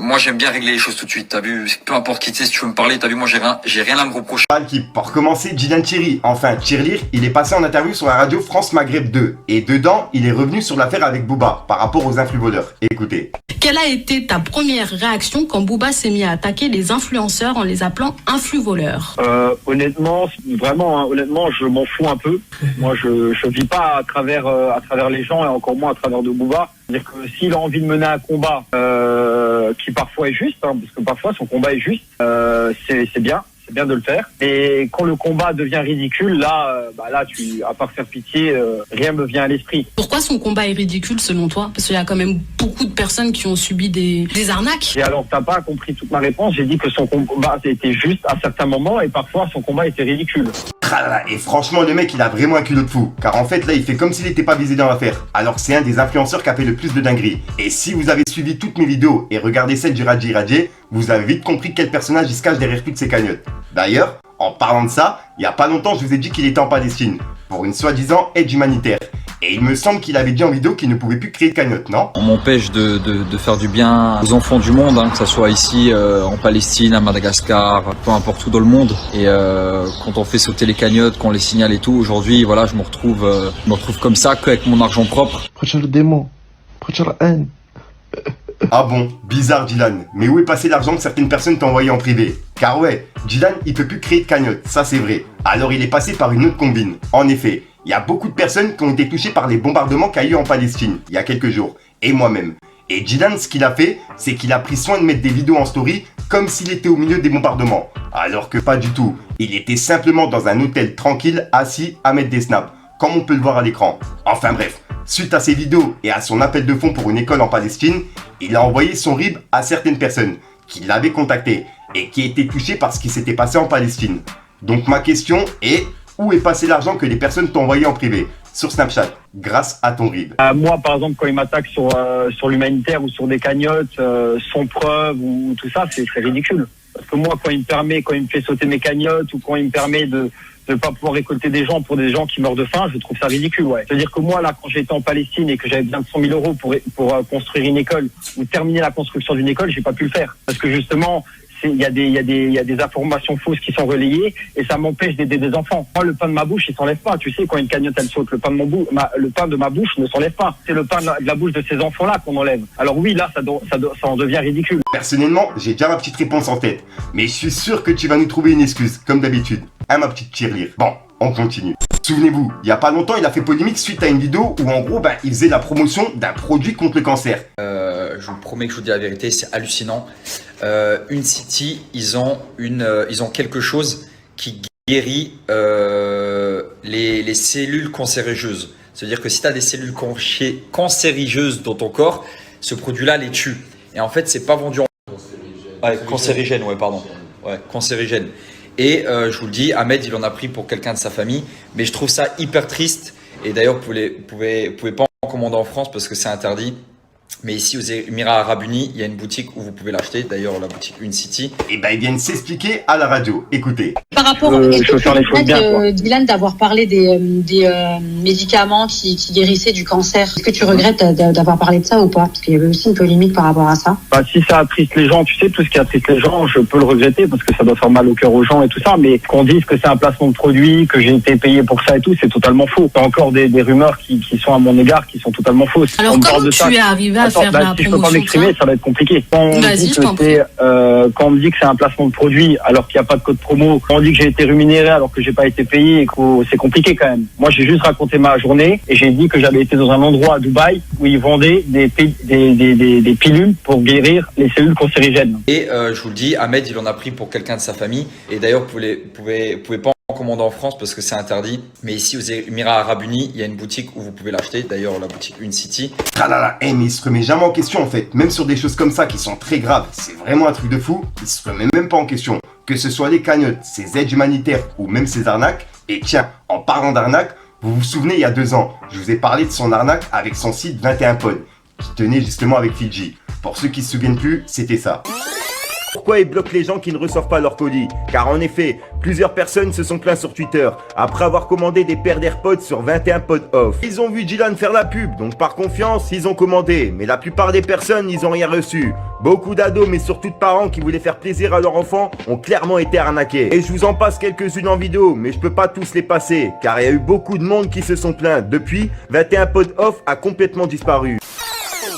moi j'aime bien régler les choses tout de suite, t'as vu, peu importe qui tu sais, si tu veux me parler, t'as vu, moi j'ai rien à me reprocher. Pour commencer, Djilan Thierry, enfin Tirelire, il est passé en interview sur la radio France Maghreb 2. Et dedans, il est revenu sur l'affaire avec Booba, par rapport aux influvoleurs. Écoutez. Quelle a été ta première réaction quand Booba s'est mis à attaquer les influenceurs en les appelant influvoleurs? Honnêtement, vraiment, hein, honnêtement, je m'en fous un peu. Moi, je vis pas à travers les gens et encore moins à travers de Booba. C'est-à-dire que s'il a envie de mener un combat qui parfois est juste, hein, parce que parfois son combat est juste, c'est bien. C'est bien de le faire. Et quand le combat devient ridicule, là, à part faire pitié, rien me vient à l'esprit. Pourquoi son combat est ridicule selon toi? Parce qu'il y a quand même beaucoup de personnes qui ont subi des arnaques. Et alors, t'as pas compris toute ma réponse. J'ai dit que son combat était juste à certains moments et parfois son combat était ridicule. Et franchement, le mec, il a vraiment un culot de fou. Car en fait, là, il fait comme s'il n'était pas visé dans l'affaire. Alors que c'est un des influenceurs qui a fait le plus de dingueries. Et si vous avez suivi toutes mes vidéos et regardé celle du Radji Radji, vous avez vite compris quel personnage il se cache derrière toutes ces cagnottes. D'ailleurs, en parlant de ça, il y a pas longtemps, je vous ai dit qu'il était en Palestine pour une soi-disant aide humanitaire. Et il me semble qu'il avait dit en vidéo qu'il ne pouvait plus créer de cagnotte, non? On m'empêche de faire du bien aux enfants du monde, hein, que ça soit ici, en Palestine, à Madagascar, peu importe où dans le monde. Et quand on fait sauter les cagnottes, qu'on les signale et tout, aujourd'hui, voilà, je me retrouve comme ça, qu'avec mon argent propre. Prêche le démon, prêche la haine. Ah bon, bizarre Djilan, mais où est passé l'argent que certaines personnes t'ont envoyé en privé? Car ouais, Djilan il peut plus créer de cagnotte, ça c'est vrai. Alors il est passé par une autre combine. En effet, il y a beaucoup de personnes qui ont été touchées par les bombardements qu'il y a eu en Palestine, il y a quelques jours, et moi-même. Et Djilan, ce qu'il a fait, c'est qu'il a pris soin de mettre des vidéos en story comme s'il était au milieu des bombardements. Alors que pas du tout, il était simplement dans un hôtel tranquille, assis à mettre des snaps, comme on peut le voir à l'écran. Enfin bref. Suite à ces vidéos et à son appel de fonds pour une école en Palestine, il a envoyé son RIB à certaines personnes qui l'avaient contacté et qui étaient touchées par ce qui s'était passé en Palestine. Donc ma question est, où est passé l'argent que les personnes t'ont envoyé en privé sur Snapchat grâce à ton RIB? Moi, par exemple, quand il m'attaque sur l'humanitaire ou sur des cagnottes, sans preuve ou tout ça, c'est ridicule. Parce que moi, quand il me fait sauter mes cagnottes ou quand il me permet de ne pas pouvoir récolter des gens pour des gens qui meurent de faim, je trouve ça ridicule, ouais. C'est-à-dire que moi, là, quand j'étais en Palestine et que j'avais besoin de 100 000 euros pour construire une école ou terminer la construction d'une école, j'ai pas pu le faire. Parce que justement, il y a des informations fausses qui sont relayées et ça m'empêche d'aider des enfants. Moi, le pain de ma bouche, il s'enlève pas. Tu sais, quand une cagnotte, elle saute, le pain de ma bouche ne s'enlève pas. C'est le pain de la bouche de ces enfants-là qu'on enlève. Alors oui, là, ça en devient ridicule. Personnellement, j'ai déjà ma petite réponse en tête. Mais je suis sûr que tu vas nous trouver une excuse, comme d'habitude. Hein, ma petite tirelire. Bon, on continue. Souvenez-vous, il y a pas longtemps, il a fait polémique suite à une vidéo où en gros, il faisait la promotion d'un produit contre le cancer. Je vous promets que je vous dis la vérité, c'est hallucinant. Uncity, ils ont quelque chose qui guérit les cellules cancérigeuses. C'est-à-dire que si tu as des cellules cancérigeuses dans ton corps, ce produit-là les tue. Et en fait, c'est pas vendu en... Cancérigène, ouais, pardon. Ouais, cancérigène. Et je vous le dis, Ahmed, il en a pris pour quelqu'un de sa famille. Mais je trouve ça hyper triste. Et d'ailleurs, vous pouvez pas en commander en France parce que c'est interdit. Mais ici, aux Émirats Arabes Unis, il y a une boutique où vous pouvez l'acheter. D'ailleurs, la boutique Uncity. Et ils viennent s'expliquer à la radio. Écoutez. Par rapport au fait, Djilan, d'avoir parlé des médicaments qui guérissaient du cancer, est-ce que tu regrettes d'avoir parlé de ça ou pas? Parce qu'il y avait aussi une polémique par rapport à ça. Si ça attriste les gens, tu sais, tout ce qui attriste les gens, je peux le regretter parce que ça doit faire mal au cœur aux gens et tout ça. Mais qu'on dise que c'est un placement de produit, que j'ai été payé pour ça et tout, c'est totalement faux. Il y a encore des rumeurs qui sont à mon égard qui sont totalement fausses. Alors comment tu es arrivé à faire la si je peux pas m'exprimer, ça va être compliqué. Quand on me dit que c'est un placement de produit alors qu'il n'y a pas de code promo, quand on dit que j'ai été rémunéré alors que j'ai pas été payé et que c'est compliqué quand même. Moi, j'ai juste raconté ma journée et j'ai dit que j'avais été dans un endroit à Dubaï où ils vendaient des pilules pour guérir les cellules cancérigènes. Et je vous le dis, Ahmed, il en a pris pour quelqu'un de sa famille. Et d'ailleurs, vous pouvez pas en commander en France parce que c'est interdit. Mais ici, aux Émirats Arabes Unis, il y a une boutique où vous pouvez l'acheter. D'ailleurs, la boutique Uncity. Mais il se remet jamais en question en fait. Même sur des choses comme ça qui sont très graves, c'est vraiment un truc de fou. Il se remet même pas en question. Que ce soit les cagnottes, ces aides humanitaires ou même ces arnaques. Et tiens, en parlant d'arnaques, vous vous souvenez, il y a 2 ans, je vous ai parlé de son arnaque avec son site 21 Pod, qui tenait justement avec Fidji. Pour ceux qui se souviennent plus, c'était ça. Pourquoi ils bloquent les gens qui ne reçoivent pas leur colis? Car en effet, plusieurs personnes se sont plaints sur Twitter après avoir commandé des paires d'AirPods sur 21 pods off. Ils ont vu Dylan faire la pub, donc par confiance, ils ont commandé. Mais la plupart des personnes, ils ont rien reçu. Beaucoup d'ados, mais surtout de parents qui voulaient faire plaisir à leurs enfants, ont clairement été arnaqués. Et je vous en passe quelques-unes en vidéo, mais je peux pas tous les passer, car il y a eu beaucoup de monde qui se sont plaints. Depuis, 21 pods off a complètement disparu.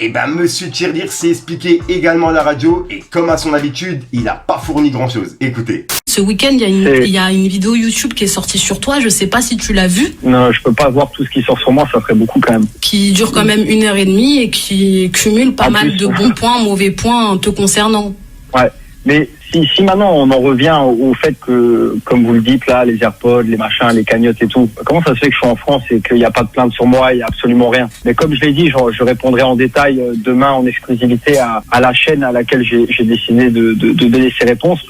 Et ben Monsieur Tirelire s'est expliqué également à la radio et comme à son habitude, il a pas fourni grand chose. Écoutez. Ce week-end, il y a une vidéo YouTube qui est sortie sur toi, je sais pas si tu l'as vue. Non, je peux pas voir tout ce qui sort sur moi, ça ferait beaucoup quand même. Qui dure quand même 1h30 et qui cumule pas mal de bons points, mauvais points te concernant. Ouais, mais si maintenant on en revient au fait que, comme vous le dites là, les AirPods, les machins, les cagnottes et tout, comment ça se fait que je suis en France et qu'il n'y a pas de plainte sur moi, il n'y a absolument rien? Mais comme je l'ai dit, je répondrai en détail demain en exclusivité à la chaîne à laquelle j'ai décidé de donner ces réponses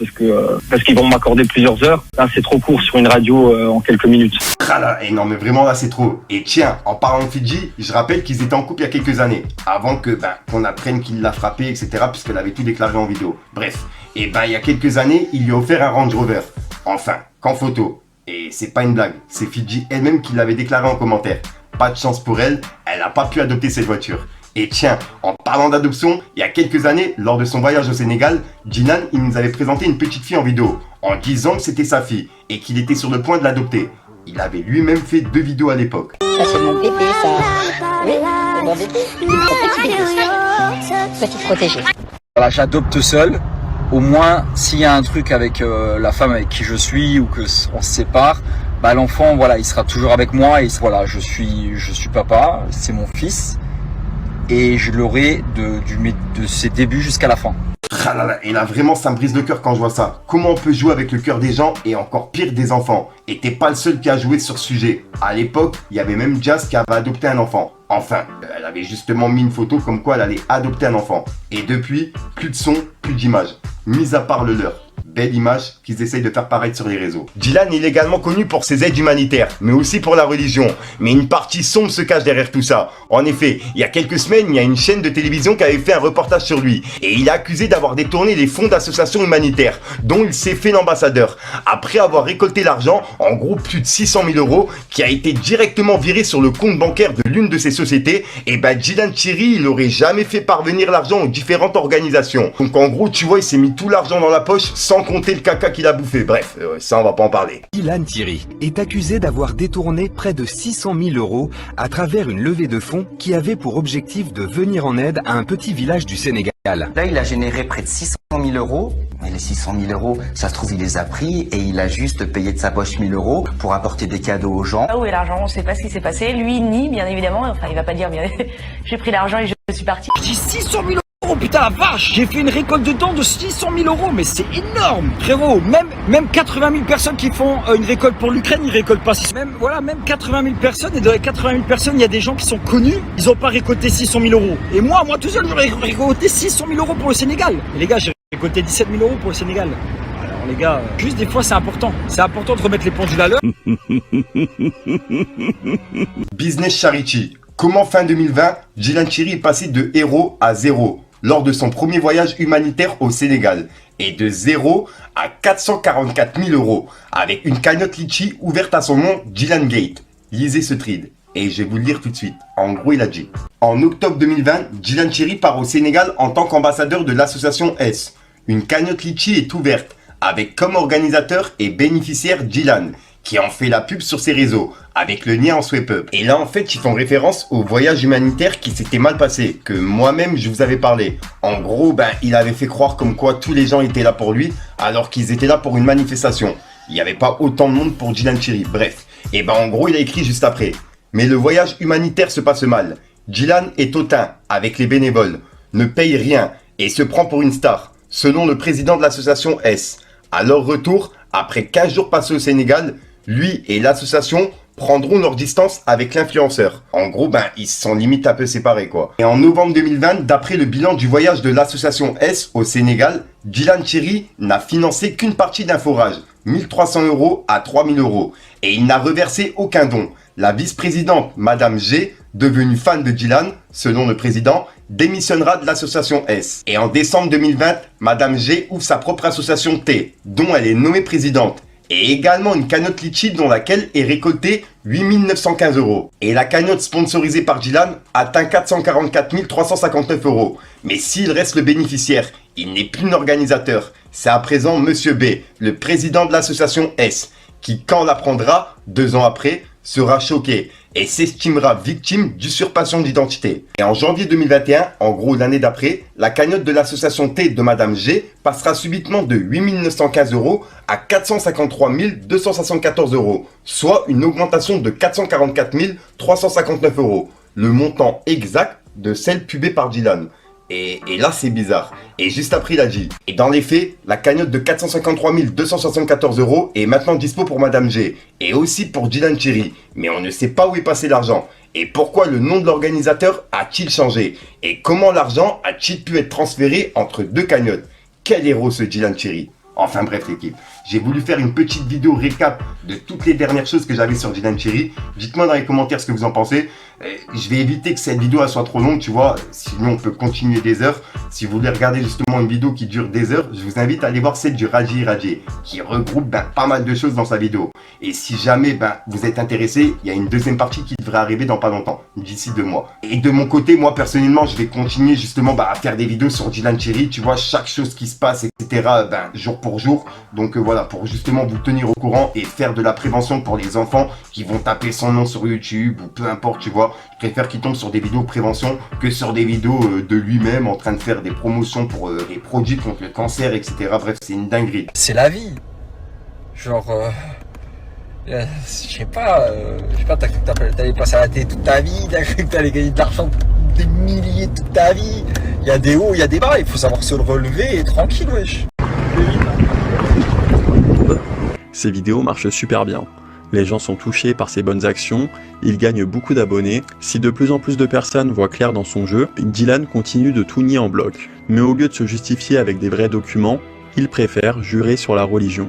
parce qu'ils vont m'accorder plusieurs heures. Là, c'est trop court sur une radio en quelques minutes. Ah là, et non mais vraiment là c'est trop. Et tiens, en parlant de Fidji, je rappelle qu'ils étaient en couple il y a quelques années, avant que qu'on apprenne qu'il l'a frappé, etc. puisqu'elle avait tout déclaré en vidéo. Bref, et il y a quelques années, il lui a offert un Range Rover. Enfin, qu'en photo. Et c'est pas une blague, c'est Fidji elle-même qui l'avait déclaré en commentaire. Pas de chance pour elle, elle n'a pas pu adopter cette voiture. Et tiens, en parlant d'adoption, il y a quelques années, lors de son voyage au Sénégal, Dylan, il nous avait présenté une petite fille en vidéo, en disant que c'était sa fille, et qu'il était sur le point de l'adopter. Il avait lui-même fait 2 vidéos à l'époque. Ça c'est mon bébé ça. Oui, c'est mon bébé. Petit bébé. Petit protégé. Voilà, j'adopte seul. Au moins, s'il y a un truc avec la femme avec qui je suis ou que on se sépare, l'enfant, voilà, il sera toujours avec moi et voilà, je suis papa, c'est mon fils et je l'aurai de ses débuts jusqu'à la fin. Ah là là, et là vraiment ça me brise le cœur quand je vois ça. Comment on peut jouer avec le cœur des gens et encore pire des enfants? Et t'es pas le seul qui a joué sur ce sujet. À l'époque, il y avait même Jazz qui avait adopté un enfant. Enfin, elle avait justement mis une photo comme quoi elle allait adopter un enfant. Et depuis, plus de son, plus d'image. Mis à part le leur. Belle image qu'ils essayent de faire paraître sur les réseaux. Dylan il est également connu pour ses aides humanitaires, mais aussi pour la religion. Mais une partie sombre se cache derrière tout ça. En effet, il y a quelques semaines, il y a une chaîne de télévision qui avait fait un reportage sur lui. Et il est accusé d'avoir détourné les fonds d'associations humanitaires, dont il s'est fait l'ambassadeur. Après avoir récolté l'argent, en gros plus de 600 000 €, qui a été directement viré sur le compte bancaire de l'une de ces sociétés, et Dylan Thierry, il aurait jamais fait parvenir l'argent aux différentes organisations. Donc en gros, tu vois, il s'est mis tout l'argent dans la poche sans compter le caca qu'il a bouffé. Bref, ça on va pas en parler. Dylan Thierry est accusé d'avoir détourné près de 600 000 € à travers une levée de fonds qui avait pour objectif de venir en aide à un petit village du Sénégal. Là, il a généré près de 600 000 €. Mais les 600 000 €, ça se trouve, il les a pris et il a juste payé de sa poche 1 000 € pour apporter des cadeaux aux gens. Où est l'argent? On ne sait pas ce qui s'est passé. Lui nie, bien évidemment. Enfin, il va pas dire bien. J'ai pris l'argent et je suis parti. J'ai 600 000 €. Oh putain la vache, j'ai fait une récolte de dons de 600 000 €, mais c'est énorme frérot. Même 80 000 personnes qui font une récolte pour l'Ukraine, ils récoltent pas 600 000. Même 80 000 personnes, et dans les 80 000 personnes, il y a des gens qui sont connus, ils ont pas récolté 600 000 €. Et moi tout seul, j'aurais récolté 600 000 € pour le Sénégal. Et les gars, j'ai récolté 17 000 € pour le Sénégal. Alors les gars, juste des fois c'est important de remettre les pendules à l'heure. Business Charity. Comment fin 2020, Dylan Thierry est passé de héros à zéro lors de son premier voyage humanitaire au Sénégal et de 0 à 444 000 € avec une cagnotte litchi ouverte à son nom Dylan Gate. Lisez ce thread et je vais vous le lire tout de suite. En gros, il a dit: en octobre 2020, Dylan Thierry part au Sénégal en tant qu'ambassadeur de l'association S. Une cagnotte litchi est ouverte avec comme organisateur et bénéficiaire Dylan, qui en fait la pub sur ses réseaux, avec le lien en swipe up. Et là, en fait, ils font référence au voyage humanitaire qui s'était mal passé, que moi-même, je vous avais parlé. En gros, il avait fait croire comme quoi tous les gens étaient là pour lui, alors qu'ils étaient là pour une manifestation. Il n'y avait pas autant de monde pour Dylan Thierry. Bref. Et en gros, il a écrit juste après: mais le voyage humanitaire se passe mal. Dylan est hautain avec les bénévoles, ne paye rien et se prend pour une star, selon le président de l'association S. À leur retour, après 15 jours passés au Sénégal, lui et l'association prendront leur distance avec l'influenceur. En gros, ils se sont limite un peu séparés, quoi. Et en novembre 2020, d'après le bilan du voyage de l'association S au Sénégal, Dylan Thierry n'a financé qu'une partie d'un forage, 1 300 € à 3 000 €. Et il n'a reversé aucun don. La vice-présidente, Madame G, devenu fan de Dylan, selon le président, démissionnera de l'association S. Et en décembre 2020, Madame G ouvre sa propre association T, dont elle est nommée présidente. Et également une cagnotte litchi dont laquelle est récoltée 8 915 €. Et la cagnotte sponsorisée par Dylan atteint 444 359 €. Mais s'il reste le bénéficiaire, il n'est plus l'organisateur. C'est à présent Monsieur B, le président de l'association S, qui, quand l'apprendra, 2 ans après, sera choqué et s'estimera victime d'usurpation d'identité. Et en janvier 2021, en gros l'année d'après, la cagnotte de l'association T de Madame G passera subitement de 8 915 € à 453 274 €, soit une augmentation de 444 359 €, le montant exact de celle pubée par Dylan. Et là, c'est bizarre. Et juste après, il a dit. Et dans les faits, la cagnotte de 453 274 € est maintenant dispo pour Madame G. Et aussi pour Dylan Thierry. Mais on ne sait pas où est passé l'argent. Et pourquoi le nom de l'organisateur a-t-il changé? Et comment l'argent a-t-il pu être transféré entre deux cagnottes? Quel héros ce Dylan Thierry? Enfin bref l'équipe, j'ai voulu faire une petite vidéo récap de toutes les dernières choses que j'avais sur Dylan Thierry. Dites-moi dans les commentaires ce que vous en pensez. Je vais éviter que cette vidéo soit trop longue, tu vois, sinon on peut continuer des heures. Si vous voulez regarder justement une vidéo qui dure des heures, je vous invite à aller voir celle du Raji Raji, qui regroupe pas mal de choses dans sa vidéo. Et si jamais vous êtes intéressé, il y a une deuxième partie qui devrait arriver dans pas longtemps, d'ici 2 mois. Et de mon côté, moi personnellement, je vais continuer justement à faire des vidéos sur Dylan Thierry, tu vois, chaque chose qui se passe, etc., jour pour jour. Donc voilà, pour justement vous tenir au courant et faire de la prévention pour les enfants qui vont taper son nom sur YouTube ou peu importe, tu vois. Je préfère qu'il tombe sur des vidéos de prévention que sur des vidéos de lui-même en train de faire des promotions pour les produits contre le cancer, etc. Bref, c'est une dinguerie. C'est la vie. Genre, je sais pas, t'as cru que t'allais passer à la télé toute ta vie, t'as cru que t'allais gagner de l'argent, des milliers toute ta vie. Il y a des hauts, il y a des bas, il faut savoir se le relever et tranquille, wesh. Ces vidéos marchent super bien. Les gens sont touchés par ses bonnes actions, il gagne beaucoup d'abonnés. Si de plus en plus de personnes voient clair dans son jeu, Dylan continue de tout nier en bloc. Mais au lieu de se justifier avec des vrais documents, il préfère jurer sur la religion.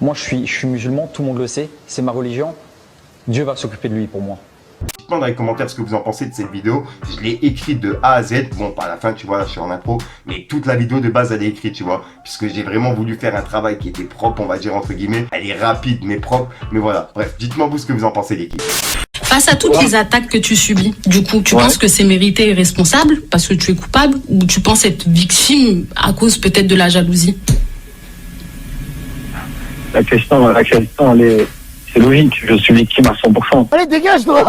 Moi je suis musulman, tout le monde le sait, c'est ma religion. Dieu va s'occuper de lui pour moi. Dites-moi dans les commentaires ce que vous en pensez de cette vidéo. Je l'ai écrite de A à Z. Bon, pas à la fin, tu vois, là, je suis en intro. Mais toute la vidéo de base, elle est écrite, tu vois. Puisque j'ai vraiment voulu faire un travail qui était propre, on va dire, entre guillemets. Elle est rapide, mais propre. Mais voilà. Bref, dites-moi vous ce que vous en pensez, l'équipe. Face à toutes les attaques que tu subis, du coup, tu penses que c'est mérité et responsable parce que tu es coupable ou tu penses être victime à cause peut-être de la jalousie? La question, c'est logique. Je suis victime à 100%. Allez, dégage, toi.